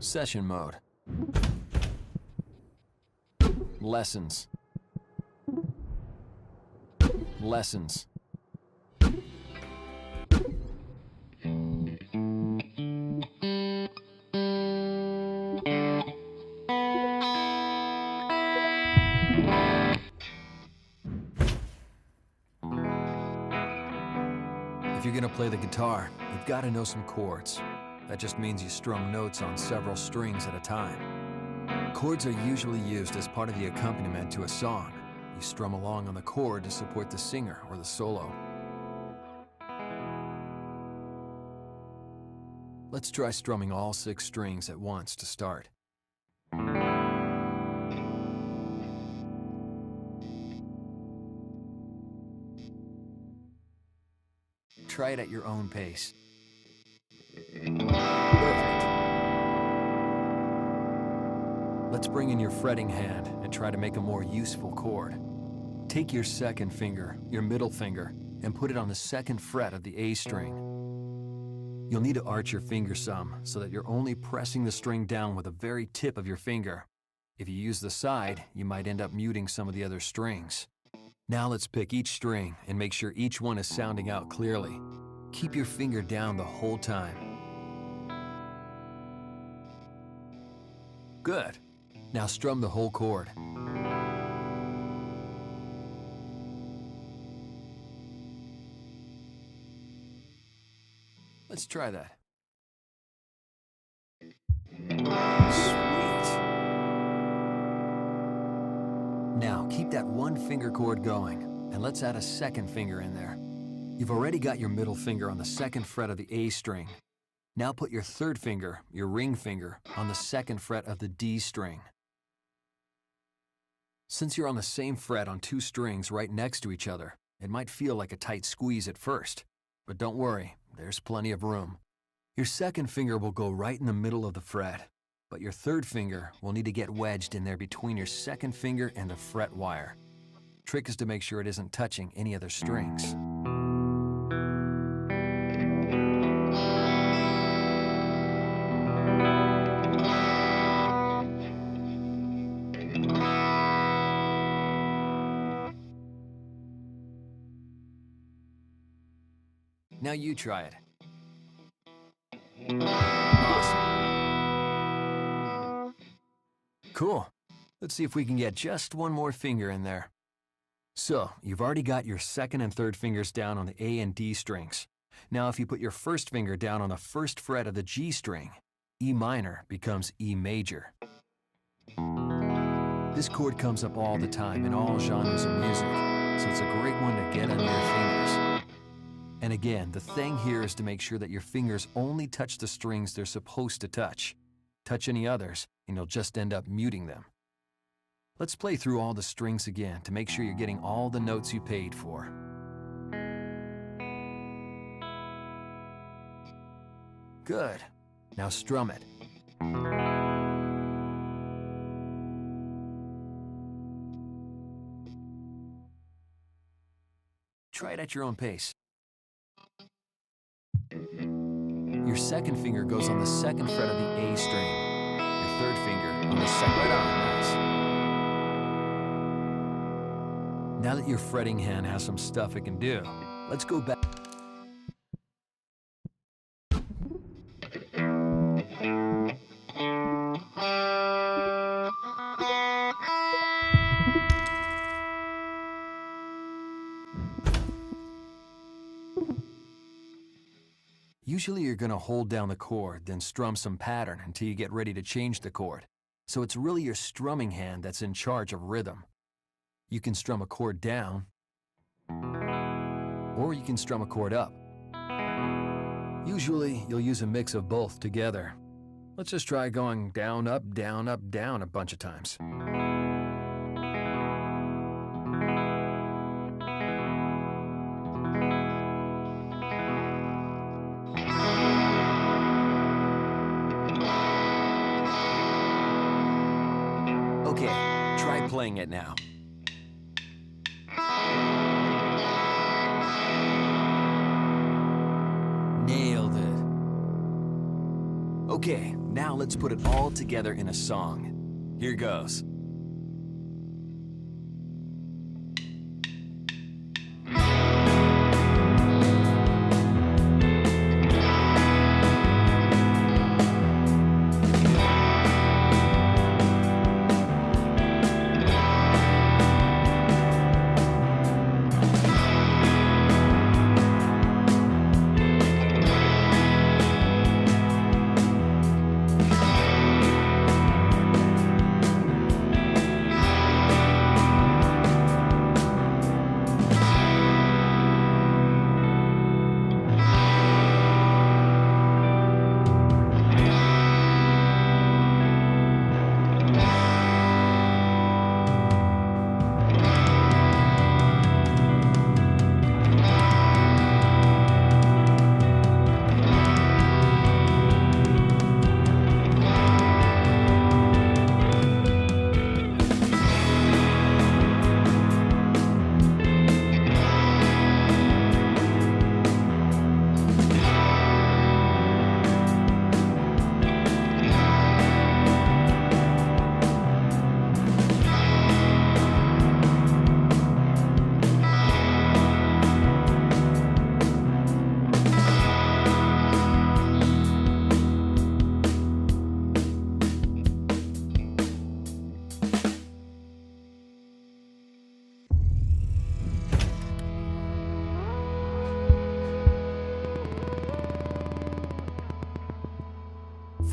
Session mode. Lessons. Lessons. If you're gonna play the guitar, you've got to know some chords. That just means you strum notes on several strings at a time. Chords are usually used as part of the accompaniment to a song. You strum along on the chord to support the singer or the solo. Let's try strumming all 6 strings at once to start. Try it at your own pace. Perfect. Let's bring in your fretting hand and try to make a more useful chord. Take your second finger, your middle finger, and put it on the 2nd fret of the A string. You'll need to arch your finger some so that you're only pressing the string down with the very tip of your finger. If you use the side, you might end up muting some of the other strings. Now let's pick each string and make sure each one is sounding out clearly. Keep your finger down the whole time. Good. Now strum the whole chord. Let's try that. Sweet. Now keep that 1-finger chord going, and let's add a 2nd finger in there. You've already got your middle finger on the 2nd fret of the A string. Now put your 3rd finger, your ring finger, on the 2nd fret of the D string. Since you're on the same fret on 2 strings right next to each other, it might feel like a tight squeeze at first. But don't worry, there's plenty of room. Your 2nd finger will go right in the middle of the fret, but your 3rd finger will need to get wedged in there between your 2nd finger and the fret wire. Trick is to make sure it isn't touching any other strings. Now you try it. Awesome. Cool. Let's see if we can get just one more finger in there. So, you've already got your 2nd and 3rd fingers down on the A and D strings. Now if you put your 1st finger down on the 1st fret of the G string, E minor becomes E major. This chord comes up all the time in all genres of music, so it's a great one to get under your fingers. And again, the thing here is to make sure that your fingers only touch the strings they're supposed to touch. Touch any others, and you'll just end up muting them. Let's play through all the strings again to make sure you're getting all the notes you paid for. Good. Now strum it. Try it at your own pace. Your 2nd finger goes on the 2nd fret of the A string. Your 3rd finger on the 2nd. Right on, nice. Now that your fretting hand has some stuff it can do, let's go back. Usually you're gonna hold down the chord, then strum some pattern until you get ready to change the chord. So it's really your strumming hand that's in charge of rhythm. You can strum a chord down, or you can strum a chord up. Usually you'll use a mix of both together. Let's just try going down, up, down, up, down a bunch of times. Okay, try playing it now. Nailed it. Okay, Now let's put it all together in a song. Here goes.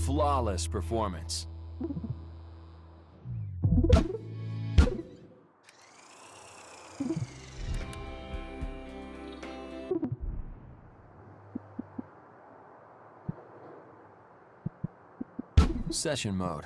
Flawless performance. Session mode.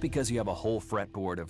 because you have a whole fretboard of